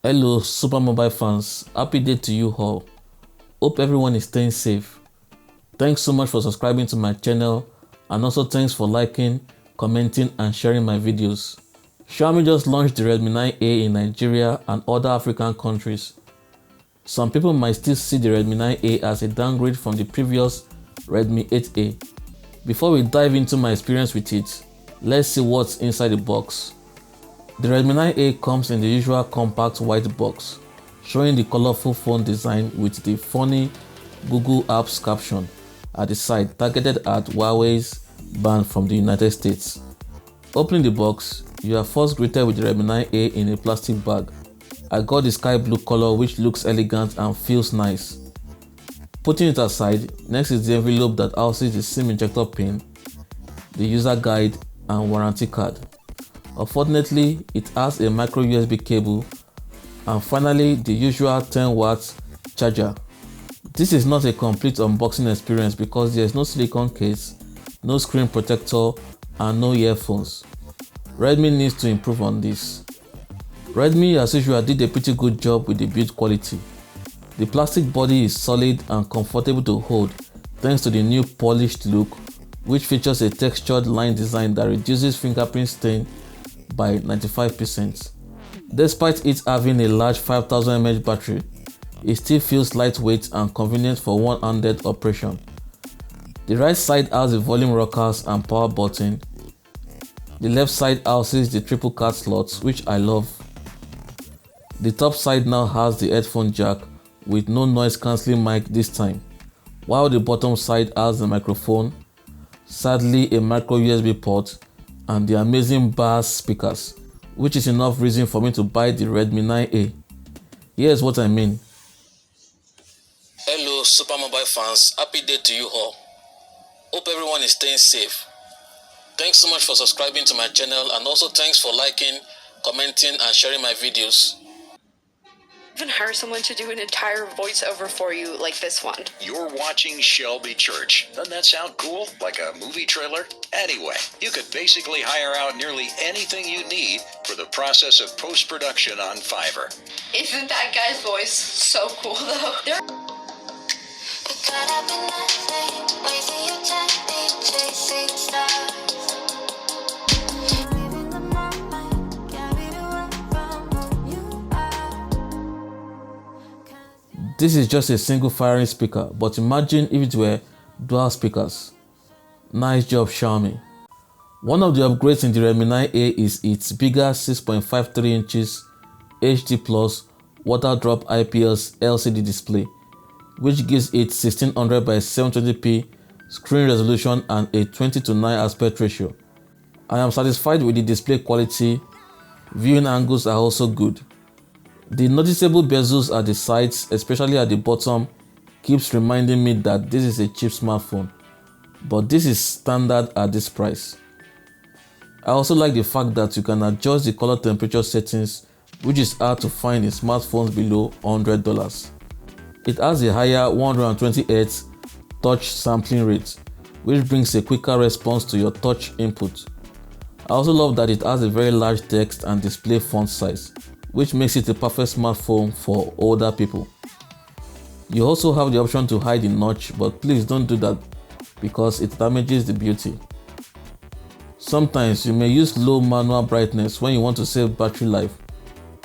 Hello super mobile fans, happy day to you all. Hope everyone is staying safe. Thanks so much for subscribing to my channel, and also thanks for liking, commenting and sharing my videos. Xiaomi just launched the Redmi 9A in Nigeria and other African countries. Some people might still see the Redmi 9A as a downgrade from the previous Redmi 8A. Before we dive into my experience with it, let's see what's inside the box. The Redmi 9A comes in the usual compact white box, showing the colorful phone design with the funny Google Apps caption at the side targeted at Huawei's ban from the United States. Opening the box, you are first greeted with the Redmi 9A in a plastic bag. I got the sky blue color which looks elegant and feels nice. Putting it aside, next is the envelope that houses the SIM injector pin, the user guide and warranty card. Unfortunately, it has a micro USB cable, and finally the usual 10W charger. This is not a complete unboxing experience because there is no silicone case, no screen protector and no earphones. Redmi needs to improve on this. Redmi as usual did a pretty good job with the build quality. The plastic body is solid and comfortable to hold thanks to the new polished look, which features a textured line design that reduces fingerprint stain by 95%. Despite it having a large 5000 mAh battery, it still feels lightweight and convenient for one-handed operation. The right side has the volume rockers and power button. The left side houses the triple card slots, which I love. The top side now has the headphone jack with no noise cancelling mic this time, while the bottom side has the microphone, sadly a micro USB port, and the amazing bass speakers, which is enough reason for me to buy the Redmi 9A. Here's what I mean. Hello super mobile fans, happy day to you all. Hope everyone is staying safe. Thanks so much for subscribing to my channel, and also thanks for liking, commenting and sharing my videos. Even hire someone to do an entire voiceover for you like this one. You're watching Shelby Church. Doesn't that sound cool? Like a movie trailer? Anyway, you could basically hire out nearly anything you need for the process of post-production on Fiverr. Isn't that guy's voice so cool though? This is just a single firing speaker, but imagine if it were dual speakers. Nice job Xiaomi. One of the upgrades in the Redmi 9A is its bigger 6.53 inches HD Plus water drop IPS LCD display, which gives it 1600 by 720p screen resolution and a 20:9 aspect ratio. I am satisfied with the display quality. Viewing angles are also good. The noticeable bezels at the sides, especially at the bottom, keeps reminding me that this is a cheap smartphone, but this is standard at this price. I also like the fact that you can adjust the color temperature settings, which is hard to find in smartphones below $100. It has a higher 120Hz touch sampling rate, which brings a quicker response to your touch input. I also love that it has a very large text and display font size, which makes it a perfect smartphone for older people. You also have the option to hide the notch, but please don't do that because it damages the beauty. Sometimes you may use low manual brightness when you want to save battery life,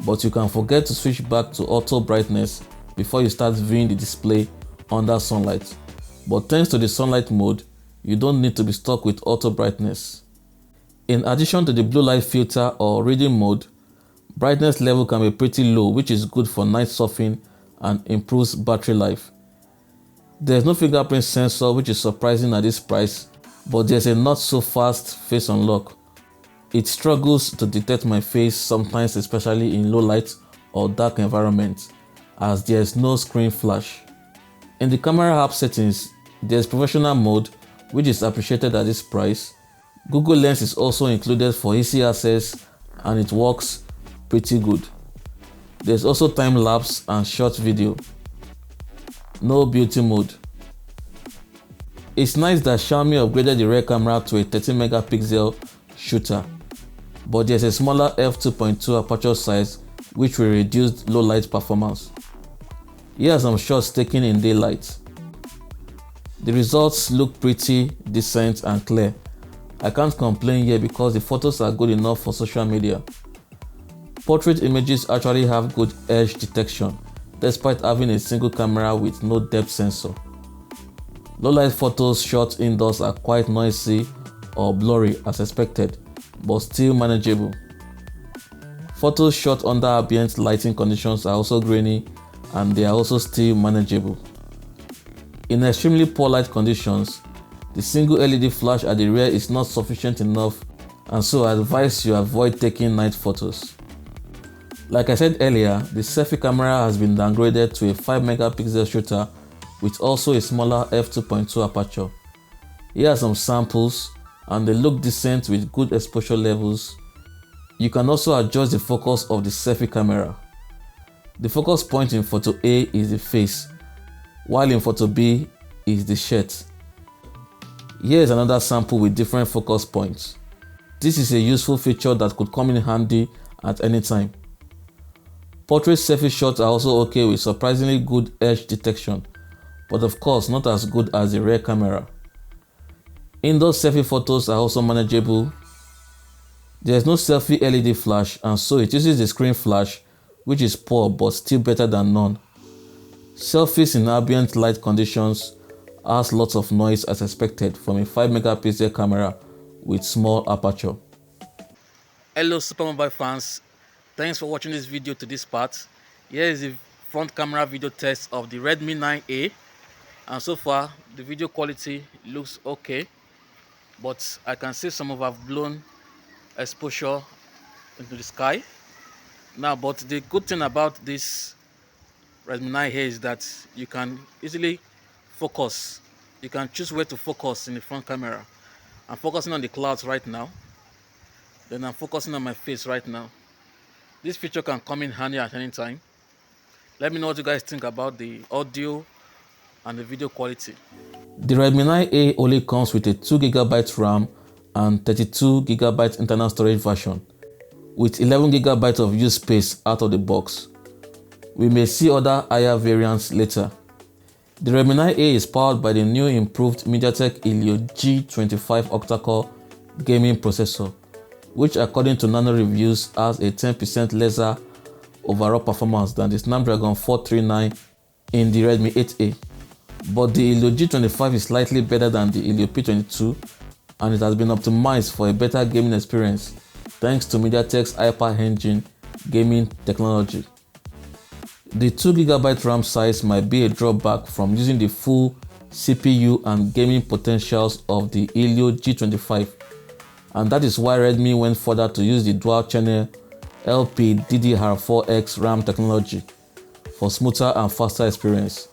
but you can forget to switch back to auto brightness before you start viewing the display under sunlight. But thanks to the sunlight mode, you don't need to be stuck with auto brightness. In addition to the blue light filter or reading mode, brightness level can be pretty low, which is good for night surfing and improves battery life. There is no fingerprint sensor, which is surprising at this price, but there's a not so fast face unlock. It struggles to detect my face sometimes, especially in low light or dark environments, as there is no screen flash. In the camera app settings, there is professional mode, which is appreciated at this price. Google Lens is also included for easy access and it works pretty good. There's also time lapse and short video. No beauty mode. It's nice that Xiaomi upgraded the rear camera to a 13 megapixel shooter, but there's a smaller f2.2 aperture size which will reduce low light performance. Here are some shots taken in daylight. The results look pretty decent and clear. I can't complain here because the photos are good enough for social media. Portrait images actually have good edge detection despite having a single camera with no depth sensor. Low light photos shot indoors are quite noisy or blurry as expected, but still manageable. Photos shot under ambient lighting conditions are also grainy and they are also still manageable. In extremely poor light conditions, the single LED flash at the rear is not sufficient enough, and so I advise you avoid taking night photos. Like I said earlier, the selfie camera has been downgraded to a 5 megapixel shooter with also a smaller f2.2 aperture. Here are some samples and they look decent with good exposure levels. You can also adjust the focus of the selfie camera. The focus point in photo A is the face, while in photo B is the shirt. Here is another sample with different focus points. This is a useful feature that could come in handy at any time. Portrait selfie shots are also okay with surprisingly good edge detection, but of course not as good as the rear camera. Indoor selfie photos are also manageable. There is no selfie LED flash and so it uses the screen flash, which is poor but still better than none. Selfies in ambient light conditions has lots of noise as expected from a 5 megapixel camera with small aperture. Hello Supermobile fans, thanks for watching this video to this part. Here is the front camera video test of the Redmi 9A, and so far the video quality looks okay, but I can see some overblown exposure into the sky. Now, but the good thing about this Redmi 9A is that you can easily focus. You can choose where to focus in the front camera. I'm focusing on the clouds right now. Then I'm focusing on my face right now. This feature can come in handy at any time. Let me know what you guys think about the audio and the video quality. The Redmi 9A only comes with a 2GB RAM and 32GB internal storage version, with 11GB of used space out of the box. We may see other higher variants later. The Redmi 9A is powered by the new improved MediaTek Helio G25 octa-core gaming processor, which according to Nano reviews has a 10% lesser overall performance than the Snapdragon 439 in the Redmi 8A. But the Helio G25 is slightly better than the Helio P22 and it has been optimized for a better gaming experience thanks to MediaTek's Hyper Engine gaming technology. The 2GB RAM size might be a drawback from using the full CPU and gaming potentials of the Helio G25, and that is why Redmi went further to use the dual-channel LPDDR4X RAM technology for smoother and faster experience.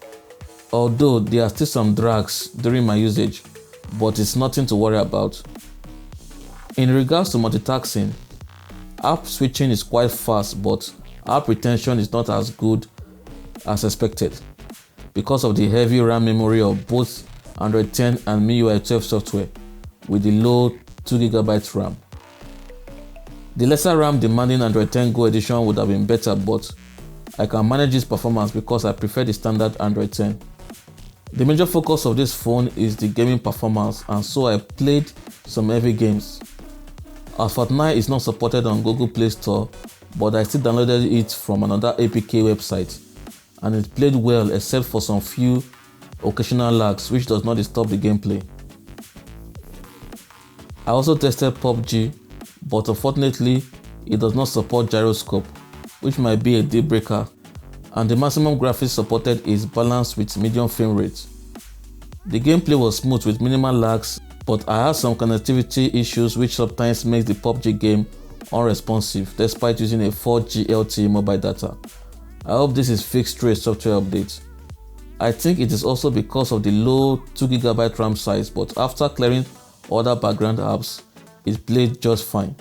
Although there are still some drags during my usage, but it's nothing to worry about. In regards to multitasking, app switching is quite fast, but app retention is not as good as expected because of the heavy RAM memory of both Android 10 and MIUI 12 software with the low 2GB RAM. The lesser RAM demanding Android 10 Go edition would have been better, but I can manage this performance because I prefer the standard Android 10. The major focus of this phone is the gaming performance, and so I played some heavy games. Asphalt 9 is not supported on Google Play Store, but I still downloaded it from another APK website, and it played well except for some few occasional lags which does not disturb the gameplay. I also tested PUBG, but unfortunately it does not support gyroscope, which might be a deal breaker, and the maximum graphics supported is balanced with medium frame rate. The gameplay was smooth with minimal lags, but I had some connectivity issues which sometimes makes the PUBG game unresponsive despite using a 4G LTE mobile data. I hope this is fixed through a software update. I think it is also because of the low 2GB RAM size, but after clearing other background apps, it played just fine.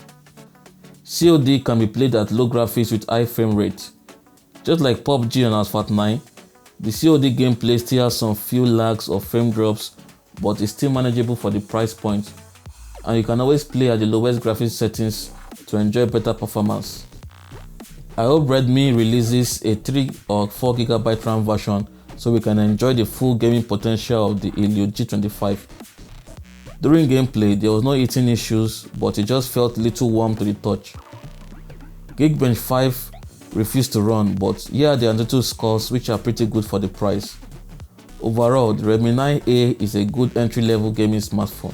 COD can be played at low graphics with high frame rate. Just like PUBG and Asphalt 9, the COD gameplay still has some few lags or frame drops, but it's still manageable for the price point, and you can always play at the lowest graphics settings to enjoy better performance. I hope Redmi releases a 3 or 4GB RAM version so we can enjoy the full gaming potential of the Helio G25. During gameplay, there was no heating issues, but it just felt a little warm to the touch. Geekbench 5 refused to run, but here are the Antutu scores, which are pretty good for the price. Overall, the Redmi 9A is a good entry-level gaming smartphone.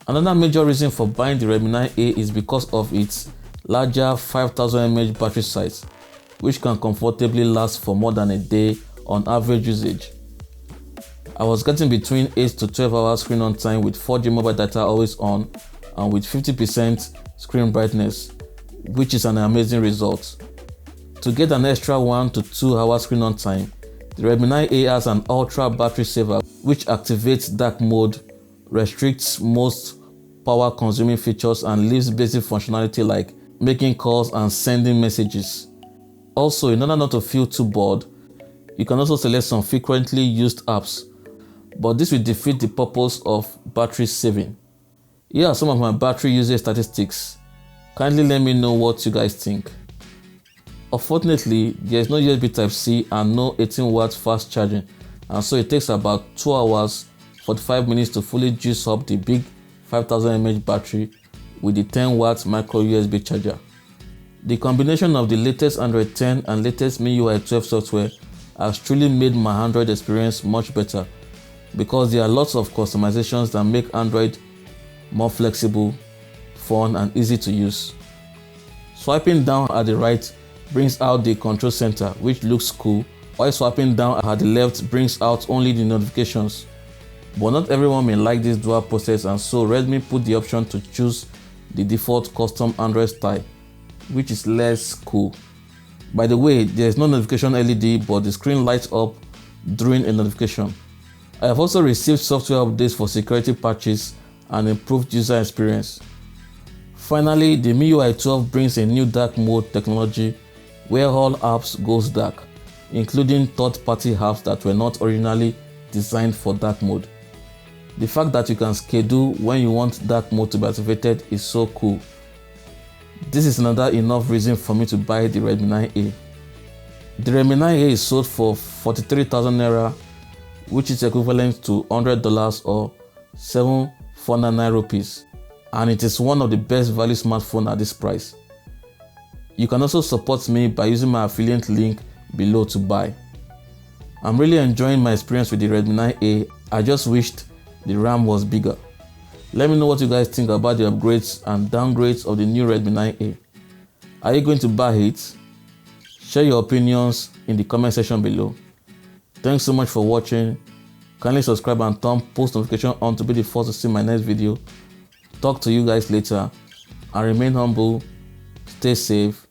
Another major reason for buying the Redmi 9A is because of its larger 5000 mAh battery size, which can comfortably last for more than a day on average usage. I was getting between 8 to 12 hours screen on time with 4G mobile data always on and with 50% screen brightness, which is an amazing result. To get an extra 1 to 2 hours screen on time, the Redmi 9A has an ultra battery saver which activates dark mode, restricts most power consuming features and leaves basic functionality like making calls and sending messages. Also, in order not to feel too bored, you can also select some frequently used apps, but this will defeat the purpose of battery saving. Here are some of my battery usage statistics. Kindly let me know what you guys think. Unfortunately, there is no USB Type-C and no 18W fast charging, and so it takes about 2 hours 45 minutes to fully juice up the big 5000 mAh battery with the 10W micro USB charger. The combination of the latest Android 10 and latest MIUI 12 software has truly made my Android experience much better, because there are lots of customizations that make Android more flexible, fun and easy to use. Swiping down at the right brings out the control center, which looks cool, while swiping down at the left brings out only the notifications. But not everyone may like this dual process, and so Redmi put the option to choose the default custom Android style, which is less cool. By the way, there is no notification LED, but the screen lights up during a notification. I have also received software updates for security patches and improved user experience. Finally, the MIUI 12 brings a new dark mode technology where all apps goes dark, including third-party apps that were not originally designed for dark mode. The fact that you can schedule when you want dark mode to be activated is so cool. This is another enough reason for me to buy the Redmi 9A. The Redmi 9A is sold for 43,000 Naira, which is equivalent to $100 or 7,499 rupees, and it is one of the best value smartphones at this price. You can also support me by using my affiliate link below to buy. I'm really enjoying my experience with the Redmi 9A. I just wished the RAM was bigger. Let me know what you guys think about the upgrades and downgrades of the new Redmi 9A. Are you going to buy it? Share your opinions in the comment section below. Thanks so much for watching. Kindly subscribe and turn post notification on to be the first to see my next video. Talk to you guys later and remain humble. Stay safe.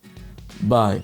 Bye.